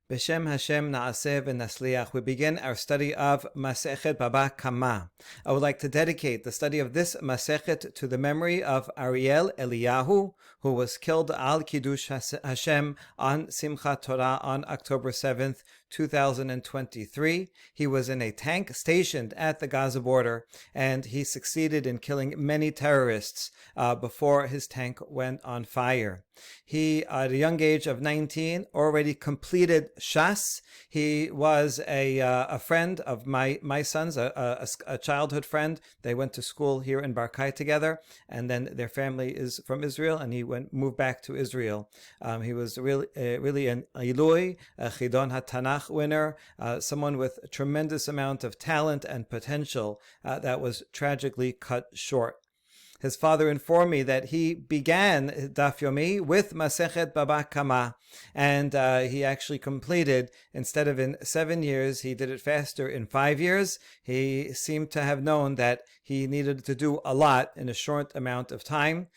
B'Shem Hashem Na'aseh V'Nasliach. We begin our study of Masechet Baba Kama. I would like to dedicate the study of this Masechet to the memory of Ariel Eliyahu, who was killed al Kiddush Hashem on Simhat Torah on October 7th, 2023. He was in a tank stationed at the Gaza border, and he succeeded in killing many terrorists before his tank went on fire. He, at a young age of 19, already completed Shas. He was a friend of my son's, a childhood friend. They went to school here in Barkai together, and then their family is from Israel, and he moved back to Israel. He was really an Ilui, a Chidon HaTanakh winner, someone with a tremendous amount of talent and potential that was tragically cut short. His father informed me that he began Daf Yomi with Masechet Baba Kama, and he actually completed, instead of in 7 years, he did it faster in 5 years. He seemed to have known that he needed to do a lot in a short amount of time,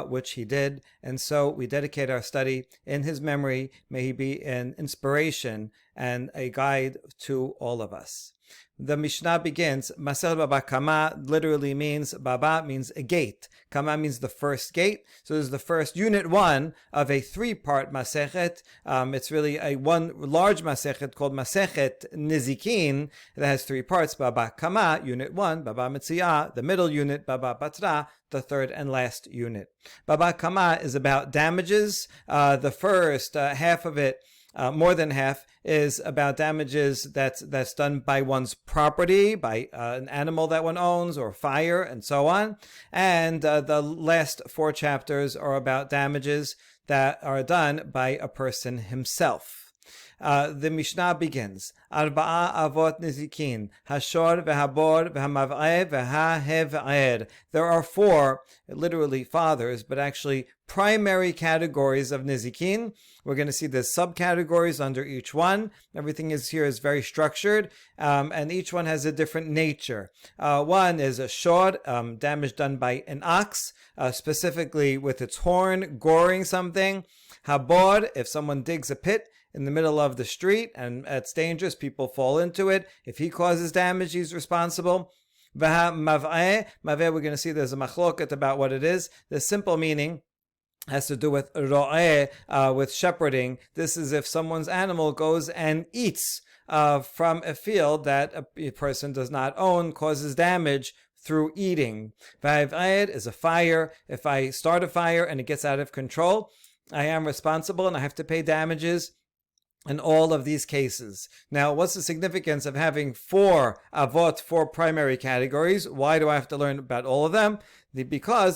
which he did, and so we dedicate our study in his memory. May he be an inspiration and a guide to all of us. The Mishnah begins, Masechet Baba Kama literally means, Baba means a gate, Kama means the first gate. So this is the first unit 1 of a 3-part Masechet. It's really a one large Masechet called Masechet Nizikin that has 3 parts, Baba Kama, unit 1, Baba Metzia, the middle unit, Baba Batra, the third and last unit. Baba Kama is about damages. The first half of it, more than half, is about damages that's done by one's property, by an animal that one owns, or fire, and so on. And the last 4 chapters are about damages that are done by a person himself. The Mishnah begins, Arba'a avot nizikin, hashor v'habor v'hamav'eh v'hahev'er. There are 4, literally fathers, but actually primary categories of nizikin. We're going to see the subcategories under each one. Everything here is very structured, and each one has a different nature. One is a shor, damage done by an ox, specifically with its horn, goring something. Habor, if someone digs a pit in the middle of the street and it's dangerous, people fall into it. If he causes damage, he's responsible. Mav'eh, we're going to see there's a machloket about what it is. The simple meaning has to do with ro'eh, with shepherding. This is if someone's animal goes and eats from a field that a person does not own, causes damage through eating. V'ayed is a fire. If I start a fire and it gets out of control, I am responsible and I have to pay damages in all of these cases. Now, what's the significance of having 4 avot, 4 primary categories? Why do I have to learn about all of them? Because because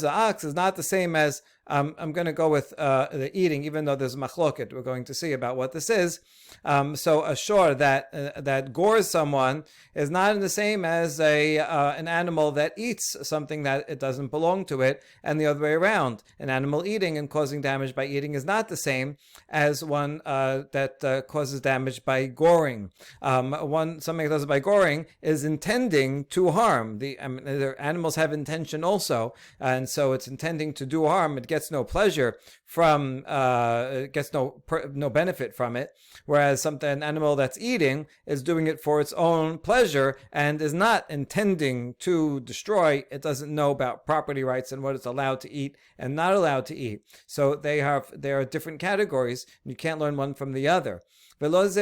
the ox is not the same as, I'm going to go with the eating, even though there's machloket. We're going to see about what this is. So a shor that gores someone is not the same as an animal that eats something that it doesn't belong to it, and the other way around. An animal eating and causing damage by eating is not the same as one that causes damage by goring. Something that does it by goring is intending to harm. The animals have intention also, and so it's intending to do harm. It gets no pleasure from, it gets no benefit from it. Whereas an animal that's eating is doing it for its own pleasure and is not intending to destroy. It doesn't know about property rights and what it's allowed to eat and not allowed to eat. So there are different categories. You can't learn one from the other. And those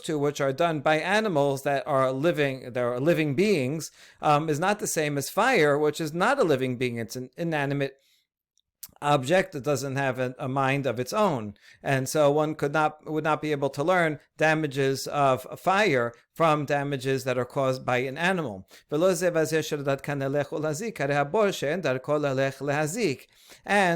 2 which are done by animals that are living beings, is not the same as fire, which is not a living being. It's an inanimate object that doesn't have a mind of its own, and so one would not be able to learn damages of fire from damages that are caused by an animal. And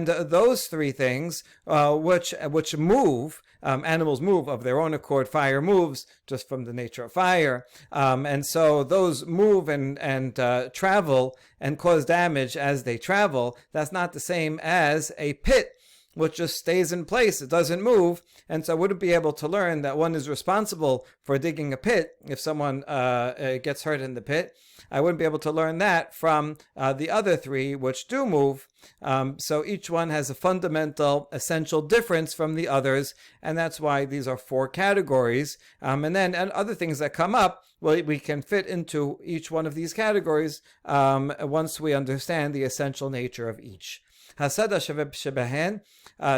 those 3 things which move, animals move of their own accord. Fire moves just from the nature of fire, and so those move and travel and cause damage as they travel. That's not the same as a pit which just stays in place. It doesn't move. And so I wouldn't be able to learn that one is responsible for digging a pit if someone gets hurt in the pit. I wouldn't be able to learn that from the other three, which do move. So each one has a fundamental, essential difference from the others, and that's why these are four categories. And other things that come up, well, we can fit into each one of these categories once we understand the essential nature of each. הסד השווה שבהן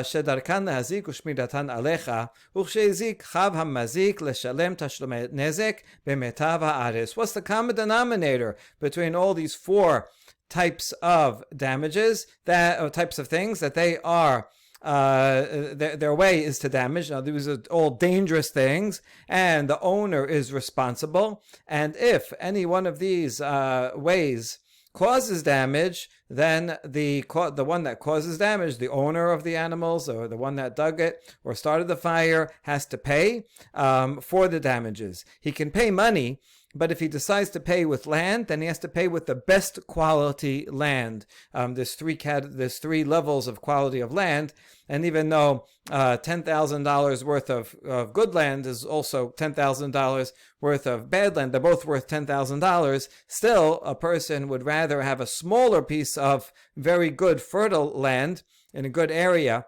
שדרכן להזיק ושמירתן עליך וכשהזיק חב המזיק לשלם תשלומי נזק במיטב הארץ. What's the common denominator between all these four types of damages, types of things, that they are their way is to damage. Now, these are all dangerous things, and the owner is responsible. And if any one of these ways causes damage, then the one that causes damage, the owner of the animals or the one that dug it or started the fire, has to pay for the damages. He can pay money, but if he decides to pay with land, then he has to pay with the best quality land. There's three levels of quality of land, and even though $10,000 worth of good land is also $10,000 worth of bad land, they're both worth $10,000, still a person would rather have a smaller piece of very good fertile land in a good area,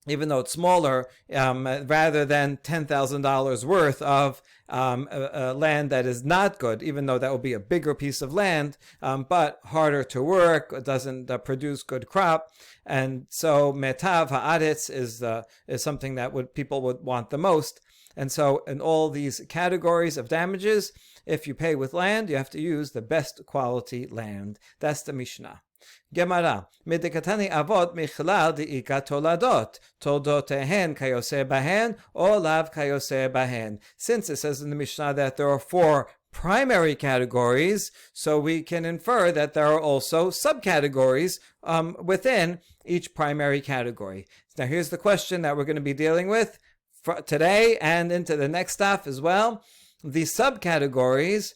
even though it's smaller, rather than $10,000 worth of land that is not good, even though that will be a bigger piece of land, but harder to work, doesn't produce good crop. And so metav haaretz is something that people would want the most. And so in all these categories of damages, if you pay with land, you have to use the best quality land. That's the Mishnah. Gemara, מדקתני אבות מכלל דאיכא תולדות, תולדותיהן כיוצא בהן, או לאו כיוצא בהן. Since it says in the Mishnah that there are four primary categories, so we can infer that there are also subcategories within each primary category. Now here's the question that we're going to be dealing with for today and into the next stuff as well. The subcategories,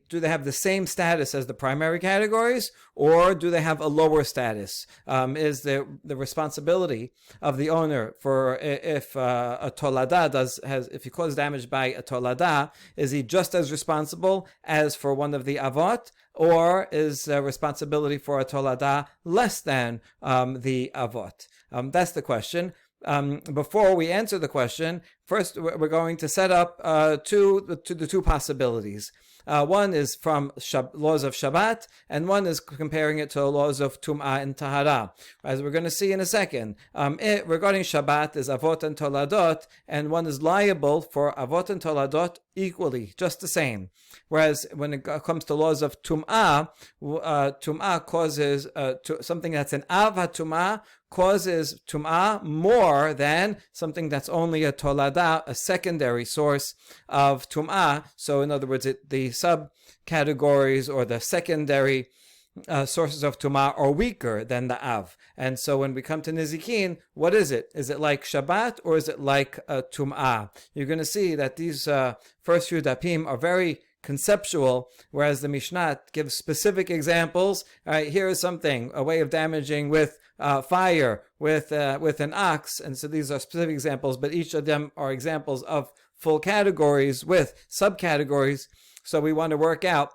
do they have the same status as the primary categories, or do they have a lower status? Is the responsibility of the owner for if a tolada if he causes damage by a tolada, is he just as responsible as for one of the avot, or is responsibility for a tolada less than the avot? That's the question. Before we answer the question, first we're going to set up the two possibilities. One is from laws of Shabbat, and one is comparing it to laws of Tum'ah and Tahara. As we're going to see in a second, regarding Shabbat is Avot and Toladot, and one is liable for Avot and Toladot equally, just the same. Whereas when it comes to laws of Tum'ah, Tum'ah causes something that's an Av HaTum'ah causes Tum'ah more than something that's only a Tolada, a secondary source of Tum'ah. So in other words, the subcategories or the secondary sources of Tum'ah are weaker than the Av. And so when we come to Nizikin, what is it? Is it like Shabbat or is it like Tum'ah? You're going to see that these first few dapim are very conceptual, whereas the Mishnah gives specific examples. All right, here is something, a way of damaging with fire, with an ox, and so these are specific examples, but each of them are examples of full categories with subcategories. So we want to work out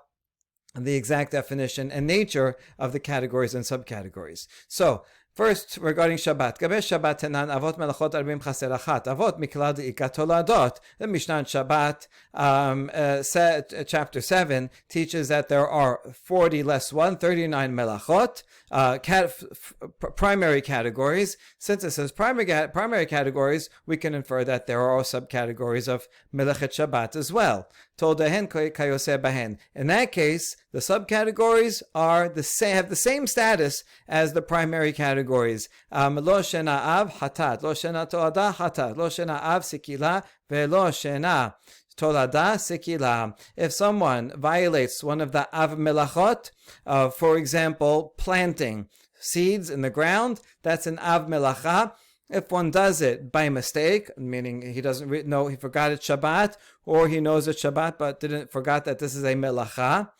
the exact definition and nature of the categories and subcategories. So first, regarding Shabbat. Gabe Shabbat tenan avot melachot arbim chaser achat. Avot miklal deika toladot. The Mishnah on Shabbat, chapter 7, teaches that there are 40 less 1, 39 melachot, primary categories. Since it says primary categories, we can infer that there are subcategories of melachet Shabbat as well. Toldahen kayoseh bahen. In that case, the subcategories have the same status as the primary categories. Lo shena av hatat, lo shena tolada hatat, lo shena av sikila, ve'lo shena tolada sikila. If someone violates one of the av melachot, for example, planting seeds in the ground, that's an av melacha. If one does it by mistake, meaning he doesn't know, he forgot it's Shabbat, or he knows it's Shabbat but forgot that this is a melacha.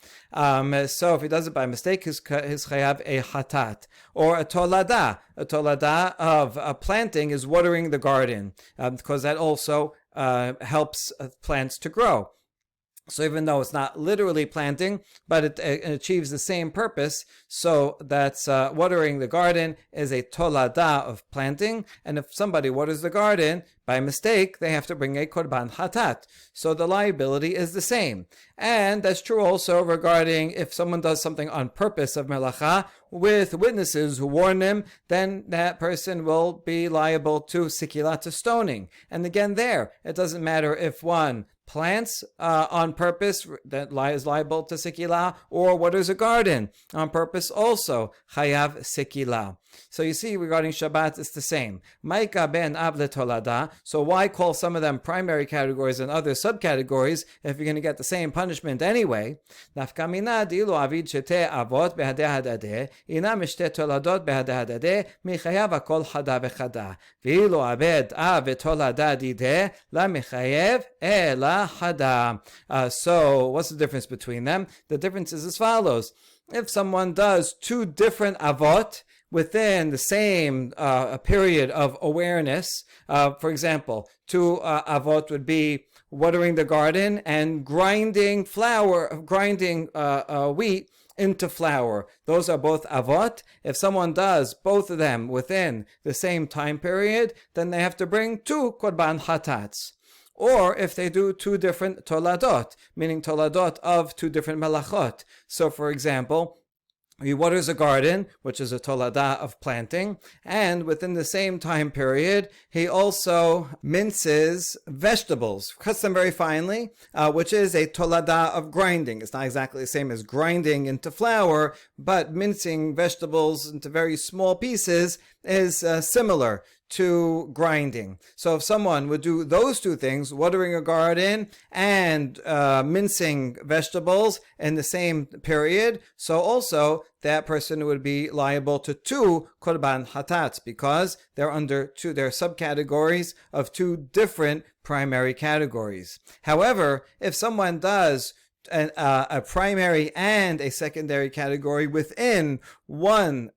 So if he does it by mistake, his chayav a hatat. Or a tolada. A tolada of a planting is watering the garden, because that also helps plants to grow. So even though it's not literally planting, but it achieves the same purpose, so that's watering the garden is a tolada of planting. And if somebody waters the garden by mistake, they have to bring a korban hatat. So the liability is the same. And that's true also regarding if someone does something on purpose of melacha with witnesses who warn him, then that person will be liable to sikila, to stoning. And again there, it doesn't matter if one plants on purpose, that is liable to sikila, or waters a garden on purpose, also chayav sikila. So you see, regarding Shabbat, it's the same. Maika ben av letolada. So why call some of them primary categories and other subcategories if you're going to get the same punishment anyway? Nafkamina dilu avid shete avot behadeh hadadeh, ina mishte toladot behadeh hadadeh, michayav akol hada vechada. Vilu aved av tolada dideh, la michayev la hada. So what's the difference between them? The difference is as follows. If someone does two different avot within the same period of awareness, for example, two avot would be watering the garden and grinding wheat into flour. Those are both avot. If someone does both of them within the same time period, then they have to bring two korban hatats. Or if they do two different toladot, meaning toladot of two different melachot. So for example, he waters a garden, which is a tolada of planting, and within the same time period, he also minces vegetables, cuts them very finely, which is a tolada of grinding. It's not exactly the same as grinding into flour, but mincing vegetables into very small pieces is similar to grinding. So if someone would do those two things, watering a garden and mincing vegetables in the same period, so also that person would be liable to two korban hatats, because they're under they're subcategories of two different primary categories. However, if someone does a primary and a secondary category within one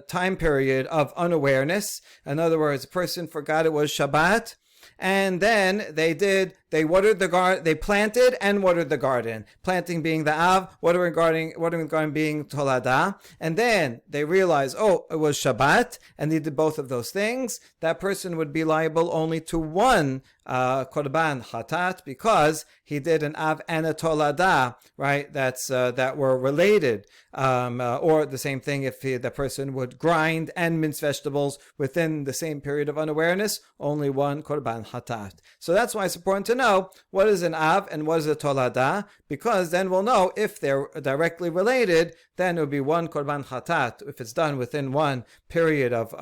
time period of unawareness. In other words, a person forgot it was Shabbat, and then they watered the garden, they planted and watered the garden. Planting being the Av, watering the garden being Tolada. And then they realized, oh, it was Shabbat, and they did both of those things. That person would be liable only to one Korban Hatat, because he did an Av and a Tolada, right? That were related. Or the same thing if the person would grind and mince vegetables within the same period of unawareness, only one Korban Hatat. So that's why it's important to know what is an Av and what is a Tolada, because then we'll know if they're directly related, then it would be one Korban Hatat if it's done within one period of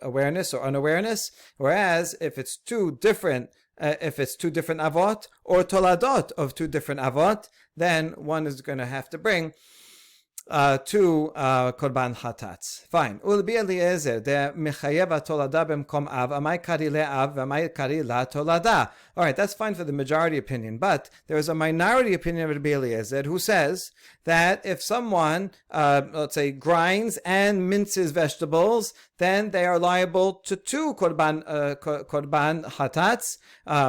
awareness or unawareness, whereas if it's two different avot or toladot of two different avot, then one is going to have to bring two korban hatats. Fine. Ulbi Eliezer de mechayev tolada b'mkom av amay kari le'av amay kari la tolada. All right, that's fine for the majority opinion, but there is a minority opinion of Rabbi Eliezer who says that if someone, let's say, grinds and minces vegetables, then they are liable to two korban hatats,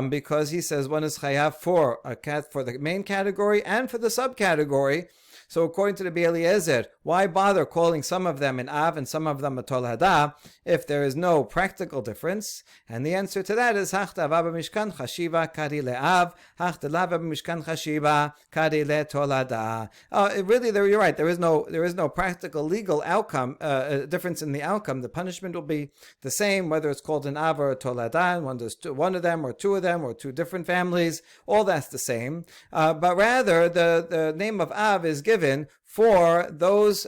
because he says one is chayav for the main category and for the subcategory. So according to the Rabbi Eliezer, why bother calling some of them an Av and some of them a Tolada if there is no practical difference? And the answer to that is Hachta Ava b'mishkan chashiva kari le'av, Hachta Lava b'mishkan chashiva kari le'tolada. Really, you're right. There is no practical legal outcome, difference in the outcome. The punishment will be the same whether it's called an Av or a Tolada, and one does one of them or two of them or two different families. All that's the same. But rather, the name of Av is given given for those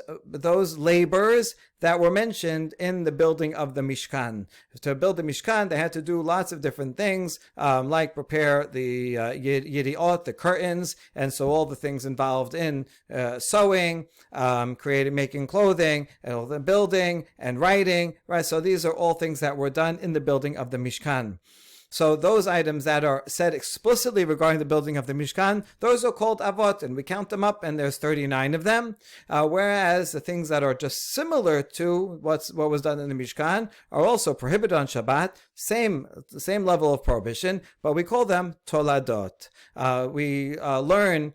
labors that were mentioned in the building of the Mishkan. To build the Mishkan, they had to do lots of different things, like prepare the yediot, the curtains, and so all the things involved in sewing, making clothing, and the building, and writing, right? So these are all things that were done in the building of the Mishkan. So those items that are said explicitly regarding the building of the Mishkan, those are called avot, and we count them up, and there's 39 of them. Whereas the things that are just similar to what was done in the Mishkan are also prohibited on Shabbat, same level of prohibition, but we call them toladot. We learn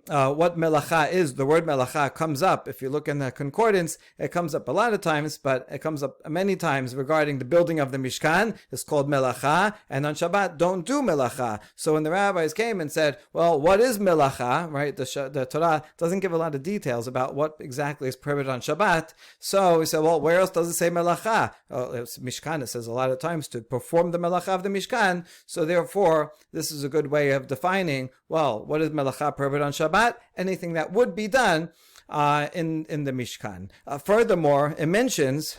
what melacha is. The word melacha comes up, if you look in the concordance, it comes up a lot of times, but it comes up many times regarding the building of the Mishkan. It's called melacha, and on Shabbat, don't do melacha. So when the rabbis came and said, well, what is melacha, right? The Torah doesn't give a lot of details about what exactly is prohibited on Shabbat. So we said, well, where else does it say melacha? It's Mishkan, it says a lot of times to perform the melacha of the Mishkan. So therefore, this is a good way of defining, well, what is melacha prohibited on Shabbat? Anything that would be done in the Mishkan. Furthermore, it mentions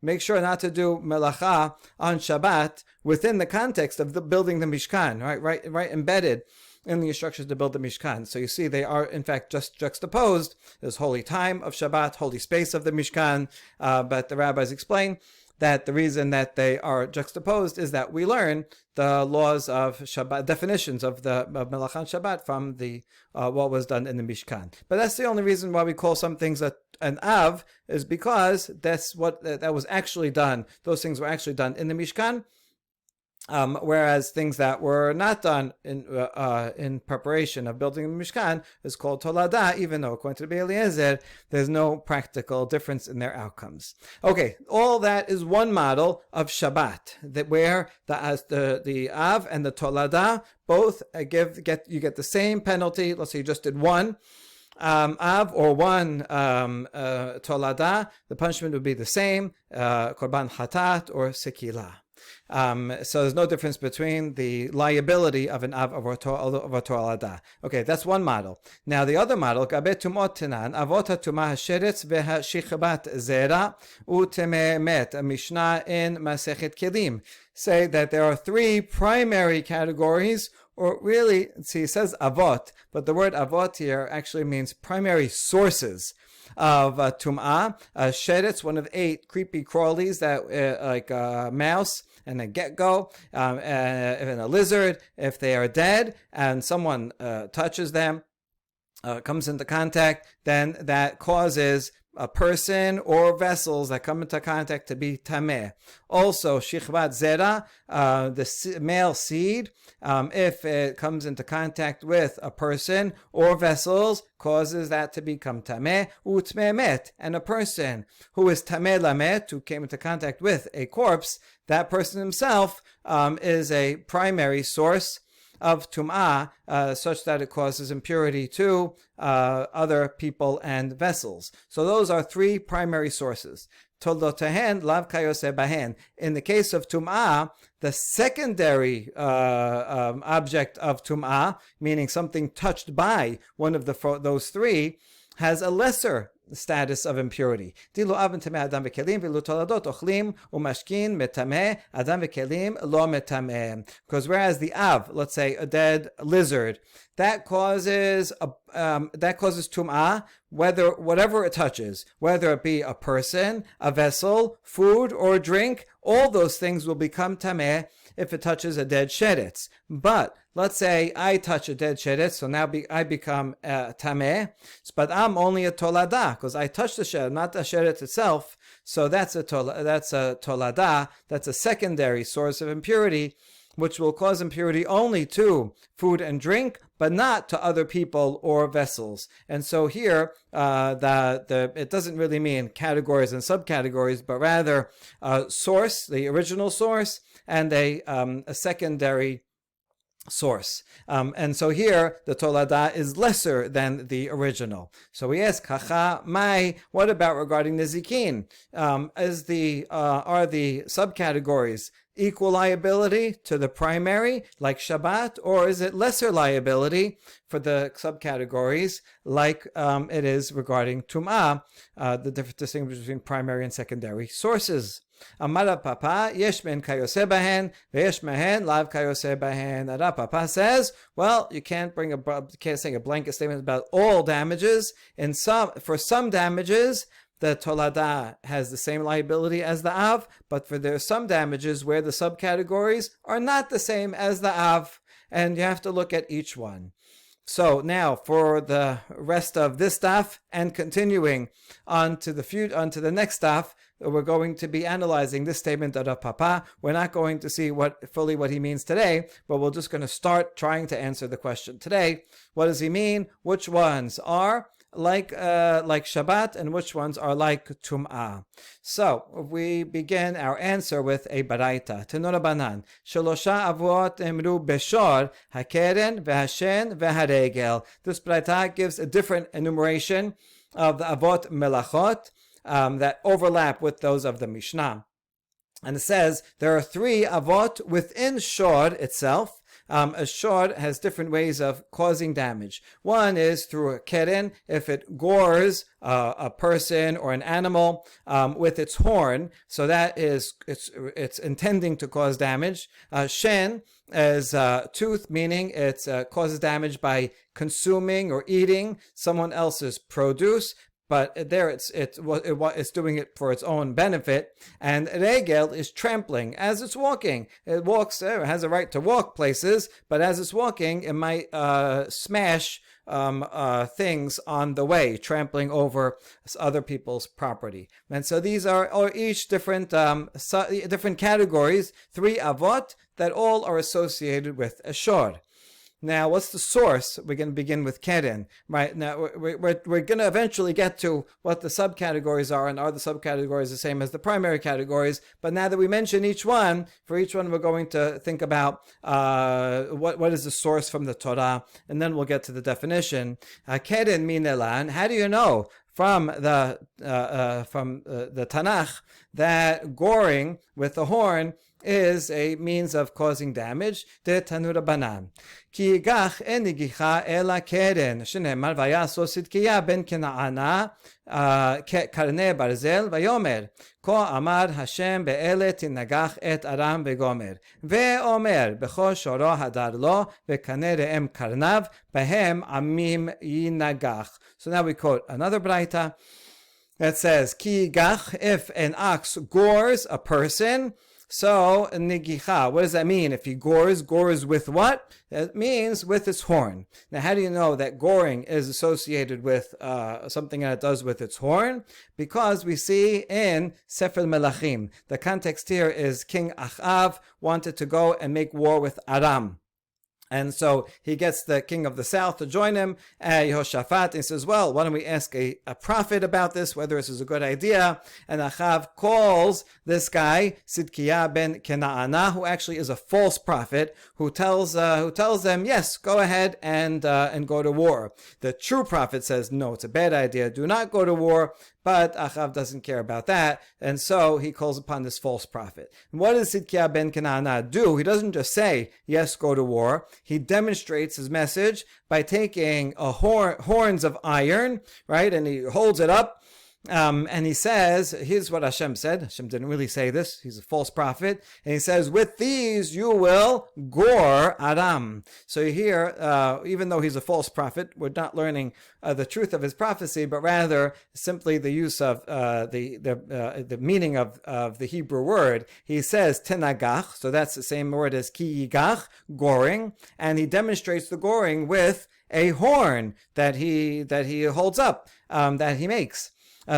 make sure not to do melacha on Shabbat within the context of the building the Mishkan, right embedded in the instructions to build the Mishkan. So you see, they are in fact just juxtaposed. There's holy time of Shabbat, holy space of the Mishkan, but the rabbis explain that the reason that they are juxtaposed is that we learn the laws of Shabbat, definitions of Melach on Shabbat from the what was done in the Mishkan. But that's the only reason why we call some things an Av, is because that's what that was actually done. Those things were actually done in the Mishkan. Whereas things that were not done in preparation of building the Mishkan is called Tolada, even though according to the Eliezer, there's no practical difference in their outcomes. Okay, all that is one model of Shabbat, where the Av and the Tolada both you get the same penalty. Let's say you just did one Av or one Tolada, the punishment would be the same, Korban Hatat or Sekila. So there's no difference between the liability of an Av of a Tolada. Okay, that's one model. Now the other model, Gabe Tumot Tenan, Avot HaTumah HaSheretz VeHaShichbat Zera U'Temeh Met, a Mishnah in Masechet Kelim, say that there are three primary categories, or really, see, it says Avot, but the word Avot here actually means primary sources of Tum'ah. Sheretz, one of 8 creepy crawlies that like a mouse and a gecko, and a lizard, if they are dead and someone touches them, comes into contact, then that causes a person or vessels that come into contact to be tameh. Also, shichvat zera, the male seed, if it comes into contact with a person or vessels, causes that to become tameh. Utmeh met, and a person who is tameh lamet, who came into contact with a corpse, that person himself is a primary source of tum'ah, such that it causes impurity to other people and vessels. So those are 3 primary sources. Toldotahen lav kayose bahen. In the case of tum'ah, the secondary object of tum'ah, meaning something touched by one of those 3, has a lesser status of impurity. Because whereas the Av, let's say a dead lizard, that causes tum'ah, whatever it touches, whether it be a person, a vessel, food, or drink, all those things will become tameh if it touches a dead sheretz. But let's say I touch a dead sheretz, so now I become tameh, but I'm only a tolada because I touched the sheretz, not the sheretz itself. So that's a tolada. That's a secondary source of impurity, which will cause impurity only to food and drink, but not to other people or vessels. And so here, it doesn't really mean categories and subcategories, but rather source, the original source, and a secondary source. And so here, the Tolada is lesser than the original. So we ask, Hacha Mai, what about regarding Nezikin? Are the subcategories equal liability to the primary, like Shabbat, or is it lesser liability for the subcategories, like it is regarding Tum'ah, the different distinction between primary and secondary sources? Amar Papa, yesh ben kayose bahen, veyesh mahen lav kayose bahen. Papa says, well, you can't say a blanket statement about all damages. For some damages, the Tolada has the same liability as the Av, but there are some damages where the subcategories are not the same as the Av, and you have to look at each one. So now, for the rest of this daf and continuing on to the next daf, we're going to be analyzing this statement of Papa. We're not going to see fully what he means today, but we're just going to start trying to answer the question today. What does he mean? Which ones are like Shabbat, and which ones are like Tum'ah? So we begin our answer with a baraita. Tenora banan. Shalosha avot emru beshor hakeren v'hashen v'haregel. This baraita gives a different enumeration of the avot melachot that overlap with those of the Mishnah. And it says there are 3 avot within shor itself. A shor has different ways of causing damage. One is through a keren, if it gores a person or an animal with its horn, so that is it's intending to cause damage. Shen is tooth, meaning it causes damage by consuming or eating someone else's produce. But there it's doing it for its own benefit. And regel is trampling as it's walking. It has a right to walk places, but as it's walking, it might smash things on the way, trampling over other people's property. And so these are each different categories, 3 avot that all are associated with a shor. Now, what's the source? We're going to begin with keren. Right now, we're going to eventually get to what the subcategories are, and are the subcategories the same as the primary categories? But now that we mention each one, for each one we're going to think about what is the source from the Torah, and then we'll get to the definition. Keren minelan. How do you know from the Tanakh that goring with the horn is a means of causing damage? De Tanura Banan. Ki yigach en yigicha ela keren, shenemar vayaso Sidkiya ben Kena'ana karne barzel vayomer, ko amar Hashem be'ele tinagach et Aram vegomer, ve'omer b'cho shoro hadar lo ve'kane re'em karnav behem amim yinagach. So now we quote another braita that says, Ki yigach, if an ox gores a person. So, nigicha, what does that mean? If he gores with what? It means with its horn. Now, how do you know that goring is associated with something that it does with its horn? Because we see in Sefer Melachim, the context here is King Achav wanted to go and make war with Aram. And so he gets the king of the south to join him, Yehoshaphat, and he says, well, why don't we ask a prophet about this, whether this is a good idea? And Achav calls this guy, Sidkiya ben Kena'ana, who actually is a false prophet, who tells them, yes, go ahead and go to war. The true prophet says, no, it's a bad idea, do not go to war. But Achav doesn't care about that, and so he calls upon this false prophet. And what does Sidkiya ben Kena'ana do? He doesn't just say, yes, go to war. He demonstrates his message by taking horns of iron, right, and he holds it up, and he says, here's what Hashem said. Hashem didn't really say this. He's a false prophet. And he says, with these you will gore Aram. So here, even though he's a false prophet, we're not learning the truth of his prophecy, but rather simply the use of the meaning of the Hebrew word. He says tenagach, so that's the same word as ki yigach, goring, and he demonstrates the goring with a horn that he holds up, that he makes.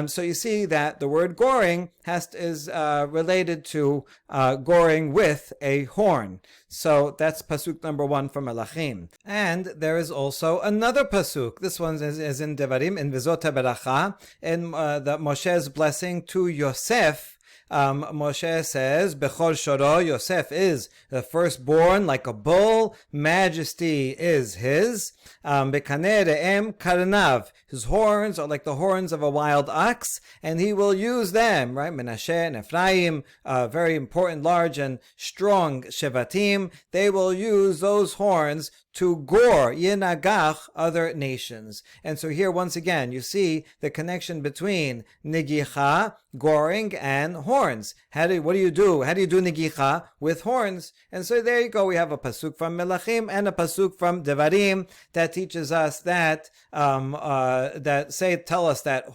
So you see that the word goring is related to goring with a horn. So that's pasuk number 1 from Melachim. And there is also another pasuk. This one is in Devarim, in Vizot HaBeracha, in the Moshe's blessing to Yosef. Moshe says, Bechol Shoro, Yosef is the firstborn, like a bull. Majesty is his. Bekaneh Re'em Karnav. His horns are like the horns of a wild ox, and he will use them, right? Menashe and Ephraim, very important, large, and strong Shevatim. They will use those horns to gore, Yenagach, other nations. And so here, once again, you see the connection between Nigicha, goring, and horns. What do you do? How do you do Nigicha? With horns. And so there you go. We have a pasuk from Melachim and a pasuk from Devarim that teaches us that, tell us that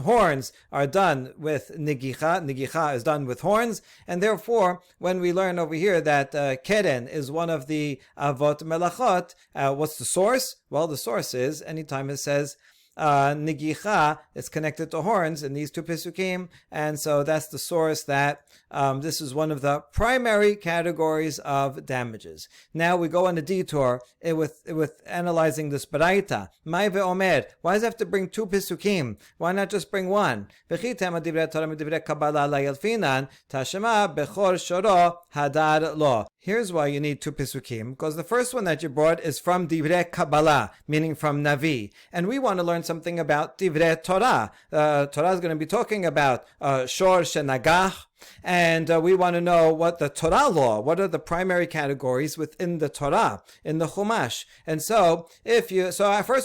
horns are done with Nigicha. Nigicha is done with horns. And therefore, when we learn over here that Keren is one of the Avot Melachot, what's the source? Well, the source is anytime it says Nigicha, it's connected to horns in these two Pesukim, and so that's the source that this is one of the primary categories of damages. Now we go on a detour with analyzing this Baraita. Mai ve'omer, why does it have to bring two Pesukim? Why not just bring one? V'chitem divrei Torah divrei Kabbalah la yalfinan, tashema bechor shoro hadar lo. Here's why you need two Pesukim, because the first one that you brought is from Divrei Kabbalah, meaning from Navi. And we want to learn something about Divrei Torah. Torah is going to be talking about Shor Shenagach, and we want to know what the Torah law, what are the primary categories within the Torah, in the Chumash. And so, first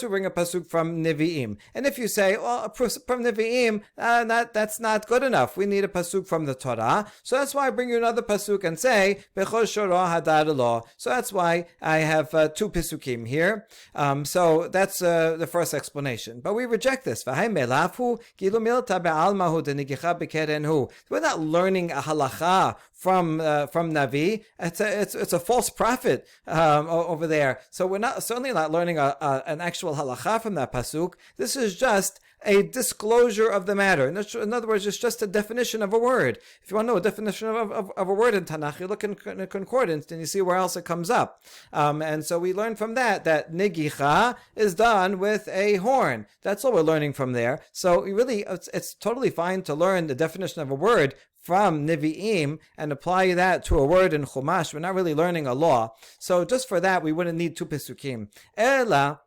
we bring a pasuk from Nevi'im. And if you say, well, from Nevi'im, that's not good enough. We need a pasuk from the Torah. So that's why I bring you another pasuk and say, Bechol Shoro Hadar Lo. So that's why I have two pasukim here. So that's the first explanation. But we reject this. We're not learning a halacha from Navi. It's a false prophet over there. So we're certainly not learning an actual halacha from that pasuk. This is just a disclosure of the matter. In other words, it's just a definition of a word. If you want to know a definition of a word in Tanakh, you look in a concordance and you see where else it comes up. And so we learn from that Nigicha is done with a horn. That's all we're learning from there. So it's totally fine to learn the definition of a word from Nevi'im and apply that to a word in Chumash. We're not really learning a law. So just for that, we wouldn't need two Pesukim. Ela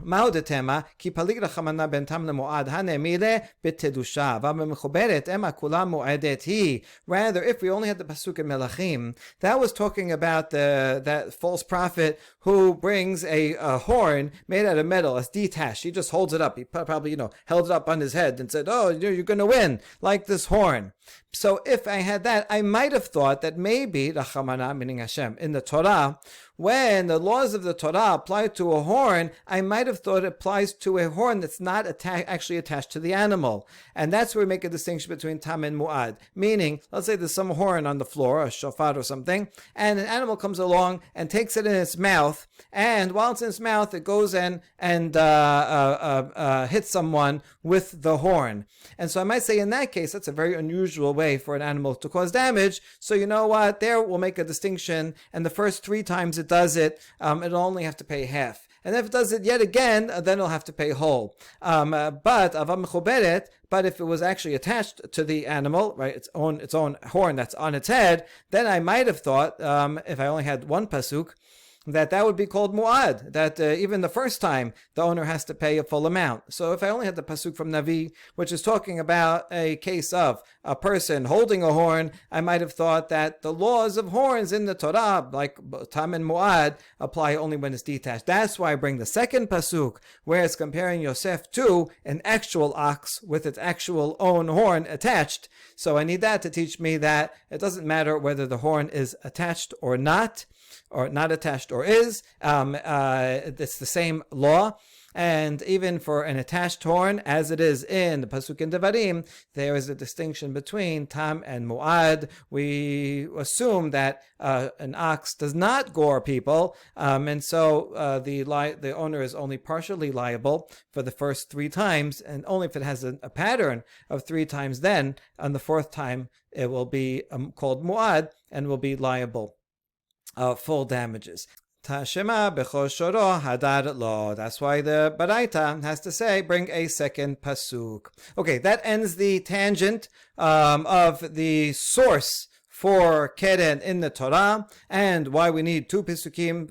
Maudetema, ki palig rachamana bentam lemuad hanemile betedusha v'mechuberet ema kula muadet hi. Rather, if we only had the pasuk in Melachim, that was talking about that false prophet who brings a horn made out of metal. It's detached. He just holds it up. He probably held it up on his head and said, "Oh, you're going to win," like this horn. So if I had that, I might have thought that maybe rachamana, meaning Hashem, in the Torah, when the laws of the Torah apply to a horn, I might have thought it applies to a horn that's not actually attached to the animal. And that's where we make a distinction between tam and mu'ad. Meaning, let's say there's some horn on the floor, a shofar or something, and an animal comes along and takes it in its mouth, and while it's in its mouth, it goes in and hits someone with the horn. And so I might say in that case, that's a very unusual way for an animal to cause damage. So you know what? There we'll make a distinction, and the first 3 times it does it, it'll only have to pay half. And if it does it yet again, then it'll have to pay whole. But if it was actually attached to the animal, right, its own horn that's on its head, then I might have thought, if I only had one pasuk, that would be called mu'ad, that even the first time the owner has to pay a full amount. So if I only had the pasuk from Navi, which is talking about a case of a person holding a horn, I might have thought that the laws of horns in the Torah, like tam and mu'ad, apply only when it's detached. That's why I bring the second pasuk, where it's comparing Yosef to an actual ox with its actual own horn attached. So I need that to teach me that it doesn't matter whether the horn is attached or not attached or is. It's the same law. And even for an attached horn, as it is in the Pasuk in Devarim, there is a distinction between tam and mu'ad. We assume that an ox does not gore people, and so the owner is only partially liable for the first 3 times, and only if it has a pattern of 3 times, then on the 4th time it will be called mu'ad and will be liable full damages. Tashema b'chol shoro hadar lo. That's why the Baraita has to say, bring a second pasuk. Okay, that ends the tangent of the source for keren in the Torah and why we need two pisukim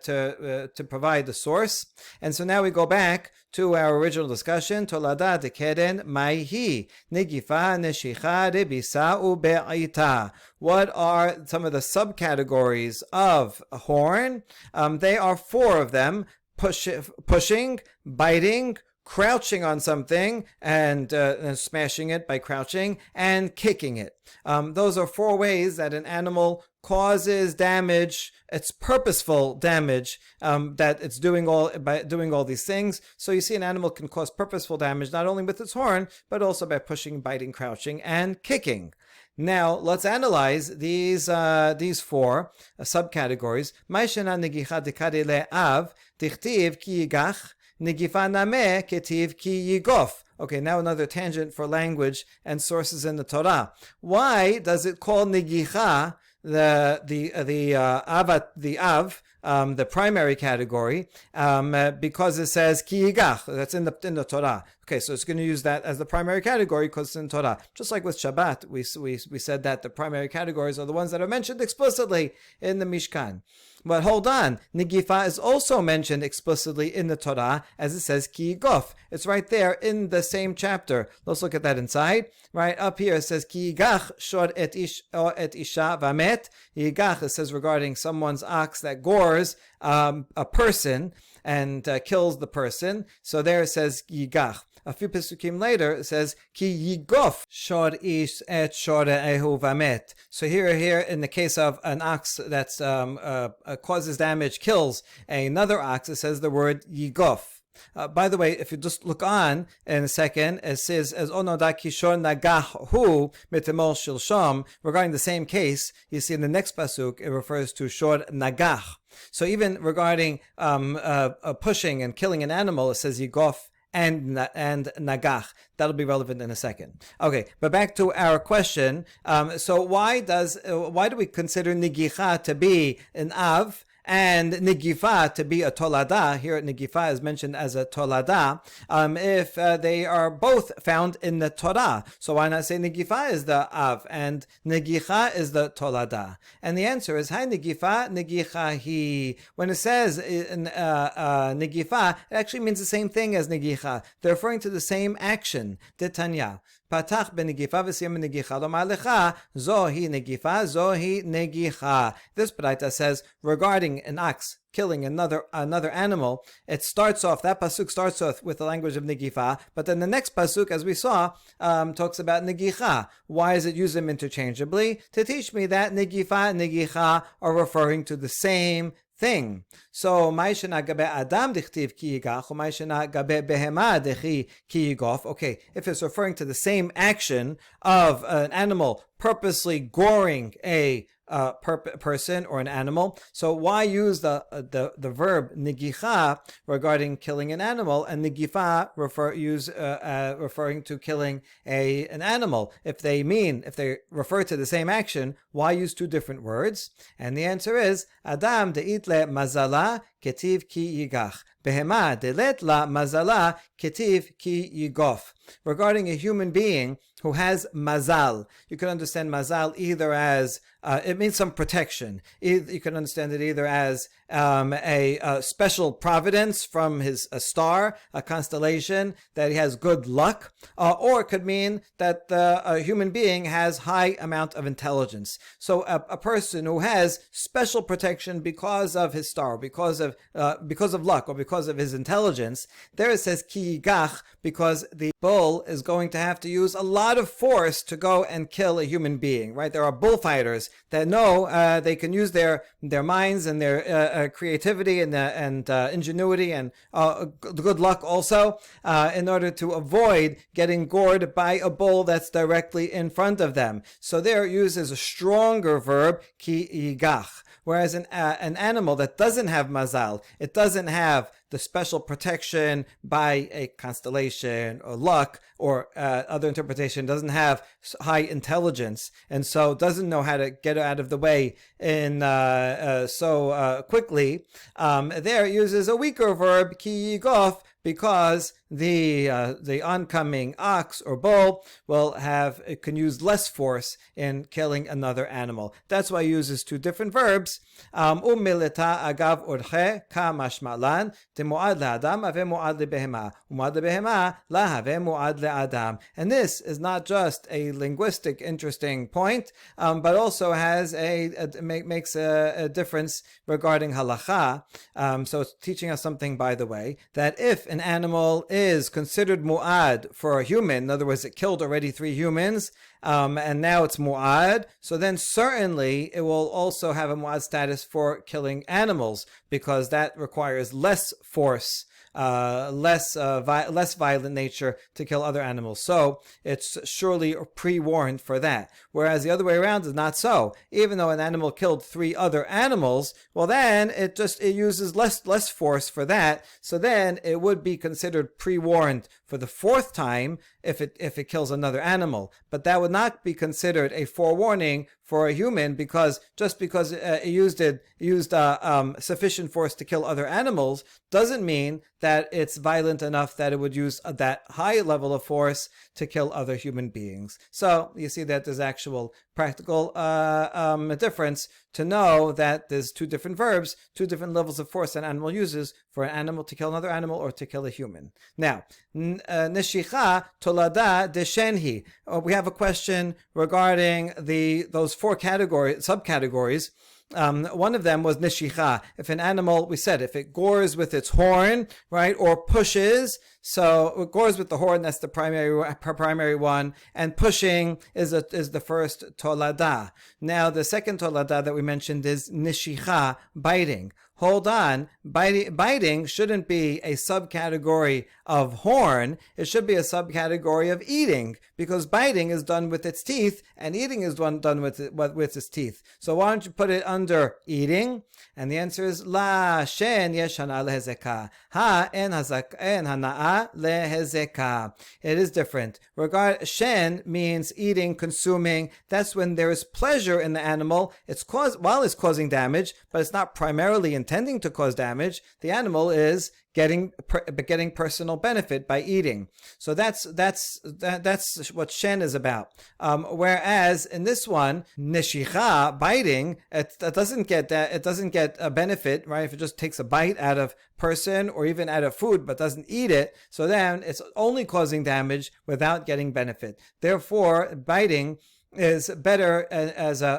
to provide the source. And so now we go back to our original discussion. Tolada de keren maihi negifa neshicha rebisa ube'ita. What are some of the subcategories of a horn? They are four of them: pushing, biting, crouching on something and smashing it by crouching, and kicking it. Those are four ways that an animal causes damage. It's purposeful damage that it's doing by doing all these things. So you see, an animal can cause purposeful damage not only with its horn, but also by pushing, biting, crouching, and kicking. Now let's analyze these four subcategories. Ma'ishena negicha dekade le'av tichtiv ki yigach negifa name ketiv ki yigof. Okay, now another tangent for language and sources in the Torah. Why does it call negicha the primary category? Because it says ki yigach. That's in the Torah. Okay, so it's going to use that as the primary category because it's in Torah. Just like with Shabbat, we said that the primary categories are the ones that are mentioned explicitly in the Mishkan. But hold on, negifa is also mentioned explicitly in the Torah, as it says ki yigof. It's right there in the same chapter. Let's look at that inside. Right up here it says ki yigach shor et isha vamet. Yigach, it says regarding someone's ox that gores a person and kills the person. So there it says yigach. A few pesukim later, it says ki yigof shor ish et shor ehu vamet. So here in the case of an ox that's causes damage, kills another ox, it says the word yigof. By the way, if you just look on in a second, it says as onoda kishor nagahu mitemol shilshom. Regarding the same case, you see in the next pasuk it refers to shor nagah. So even regarding pushing and killing an animal, it says yigof and nagach. That'll be relevant in a second. Okay, but back to our question. So why do we consider negicha to be an av and negifa to be a tolada? Here negifa is mentioned as a tolada if they are both found in the Torah. So why not say negifa is the av and negicha is the tolada? And the answer is hi negifa negicha hi. When it says negifa, it actually means the same thing as negicha. They're referring to the same action. Detanya. Patach benegifa v'siyam negicha lomar lecha zohi negifa zohi negicha. This Baraita says regarding an ox killing another animal, that pasuk starts off with the language of negifa, but then the next pasuk, as we saw, talks about negicha. Why is it use them interchangeably? To teach me that negifa and negicha are referring to the same thing. So, ma'ishena gabe adam dichtiv ki yigach, or ma'ishena gabe behema dechi ki yigof. Okay, if it's referring to the same action of an animal purposely goring a person or an animal, so why use the verb negicha regarding killing an animal, and negifa referring to killing an animal? If they refer to the same action, why use two different words? And the answer is adam deitle mazala ketiv ki yigach, behema delet la mazala ketiv ki yigof. Regarding a human being who has mazal, you can understand mazal either as it means some protection. You can understand it either as a special providence from a star, a constellation, that he has good luck, or it could mean that a human being has high amount of intelligence. So a person who has special protection because of his star, because of luck, or because of his intelligence, there it says ki yigach, because the bull is going to have to use a lot of force to go and kill a human being, right? There are bullfighters that know they can use their minds and their creativity and ingenuity and good luck also in order to avoid getting gored by a bull that's directly in front of them. So there it uses a stronger verb, ki yigach. Whereas an animal that doesn't have mazal, klal. It doesn't have the special protection by a constellation or luck or other interpretation. Doesn't have high intelligence, and so doesn't know how to get out of the way in so quickly. There it uses a weaker verb, ki yigof, because the oncoming ox or bull can use less force in killing another animal. That's why it uses two different verbs. Umilita agav orche ka mashmalan temuad le'adam ave muad lebehema umuad lebehema la have muad le'adam. And this is not just a linguistic interesting point, but also has makes a difference regarding halacha. So it's teaching us something, by the way, that if an animal is considered mu'ad for a human, in other words, it killed already 3 humans, and now it's mu'ad, so then certainly it will also have a mu'ad status for killing animals, because that requires less force, less violent nature to kill other animals. So it's surely pre-warned for that. Whereas the other way around is not so. Even though an animal killed 3 other animals, well then it uses less force for that. So then it would be considered pre-warned for the 4th time if it kills another animal. But that would not be considered a forewarning for a human, because just because it used sufficient force to kill other animals doesn't mean that it's violent enough that it would use that high level of force to kill other human beings. So you see that there's actual practical difference to know that there's 2 different verbs, 2 different levels of force an animal uses for an animal to kill another animal or to kill a human. Now, neshicha tolada deshenhi. We have a question regarding those 4 subcategories. One of them was nishicha. If an animal, we said, if it gores with its horn, right, or pushes, so it gores with the horn, that's the primary one, and pushing is the first tolada. Now, the second tolada that we mentioned is nishicha, biting. Hold on, biting shouldn't be a subcategory of horn. It should be a subcategory of eating, because biting is done with its teeth and eating is done with its teeth. So why don't you put it under eating? And the answer is la shen yesh hana lehezeka ha en hana'a lehezeka. It is different. Shen means eating, consuming. That's when there is pleasure in the animal. While it's causing damage, but it's not primarily intending to cause damage. The animal is getting personal benefit by eating. So that's what shen is about. Whereas in this one, neshicha, biting, it doesn't get a benefit, right? If it just takes a bite out of person or even out of food but doesn't eat it, so then it's only causing damage without getting benefit. Therefore, biting is better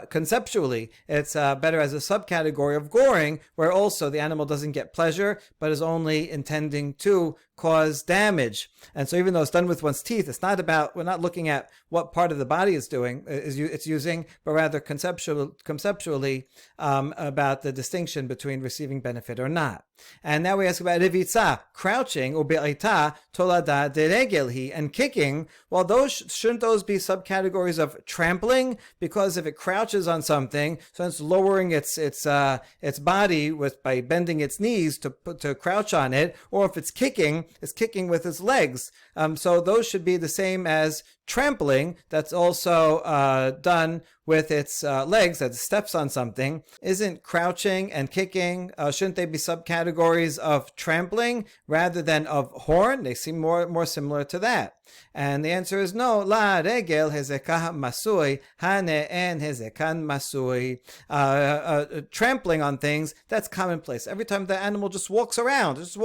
conceptually. It's better as a subcategory of goring, where also the animal doesn't get pleasure, but is only intending to cause damage. And so even though it's done with one's teeth, we're not looking at what part of the body it's using, but rather conceptually about the distinction between receiving benefit or not. And now we ask about rivitza, crouching, or be'ita, tolada deregelhi, and kicking. Well, shouldn't those be subcategories of trampling? Because if it crouches on something, so it's lowering its body by bending its knees to crouch on it, or if it's kicking with its legs. So those should be the same as trampling. That's also done with its legs, that steps on something. Isn't crouching and kicking, shouldn't they be subcategories of trampling rather than of horn? They seem more similar to that. And the answer is no. La regel hezekah masui, hane en hezekan masui. Trampling on things, that's commonplace. Every time the animal just walking around, just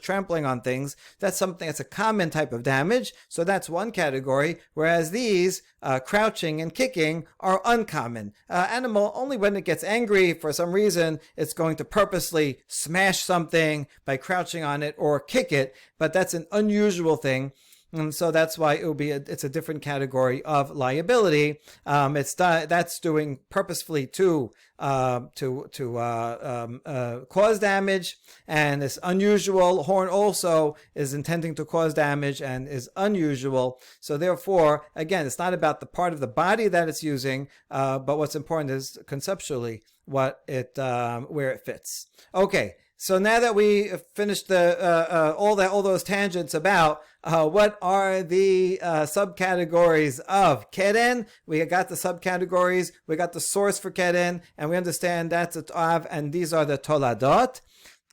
trampling on things, that's a common type of damage. So that's one category. Whereas these, crouching and kicking, are uncommon. Animal, only when it gets angry for some reason, it's going to purposely smash something by crouching on it or kick it, but that's an unusual thing. And so that's why it's a different category of liability. That's doing purposefully to cause damage, and this unusual horn also is intending to cause damage and is unusual. So therefore, again, it's not about the part of the body that it's using, but what's important is conceptually where it fits. Okay. So now that we finished all those tangents about what are the subcategories of keren, we got the subcategories, we got the source for keren, and we understand that's a av, and these are the toladot.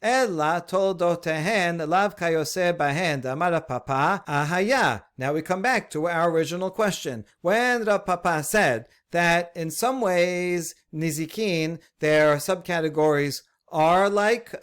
Ella toldotehen lav kayose bahen amar Papa ahaya. Now we come back to our original question. When Rav Papa said that in some ways nizikin, their subcategories are like the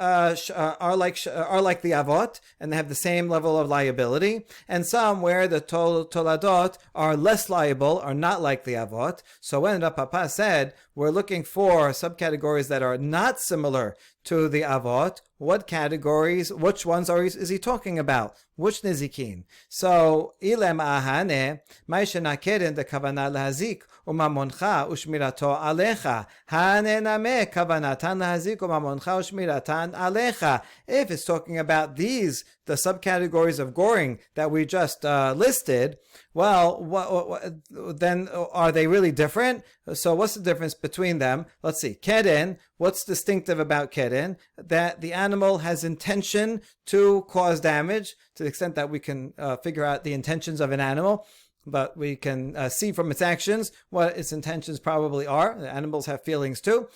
avot, and they have the same level of liability, and some where the toladot are less liable, are not like the avot. So when Rav Papa said we're looking for subcategories that are not similar to the avot, what categories, which ones is he talking about? Which nizikin? So ilem ahane ma'ishena keren de kavana lahazik umamoncha ushmirato alecha hanename kavanatan lahazik umamoncha ushmiratan alecha. If it's talking about these, the subcategories of goring that we just listed, well, then are they really different? So what's the difference between them? Let's see. Keren, what's distinctive about keren? That the animal has intention to cause damage, to the extent that we can figure out the intentions of an animal, but we can see from its actions what its intentions probably are. The animals have feelings too.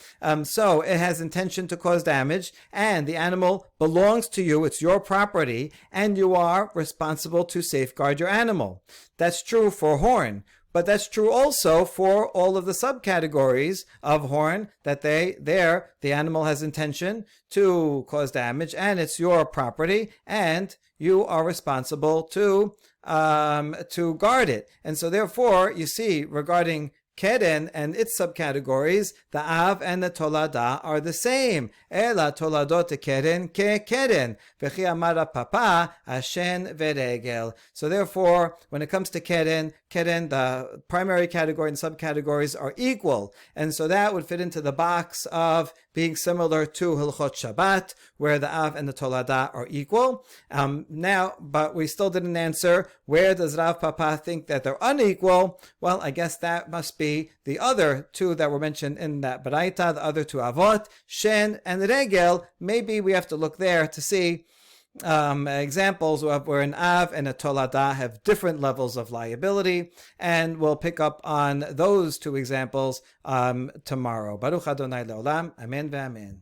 So it has intention to cause damage, and the animal belongs to you. It's your property, and you are responsible to safeguard your animal. That's true for horn. But that's true also for all of the subcategories of horn, that the animal has intention to cause damage, and it's your property, and you are responsible to guard it. And so therefore, you see, regarding keren and its subcategories, the av and the tolada are the same. Ela toladot keren ke keren, v'chi amar Papa ashen veregel. So therefore, when it comes to keren, the primary category and subcategories are equal, and so that would fit into the box of being similar to Hilchot Shabbat, where the av and the tolada are equal. Now, but we still didn't answer, where does Rav Papa think that they're unequal? Well, I guess that must be the other two that were mentioned in that Baraita, the other two avot, shen and regel. Maybe we have to look there to see examples of where an av and a tolada have different levels of liability, and we'll pick up on those two examples tomorrow. Baruch Adonai Leolam. Amen ve'amen.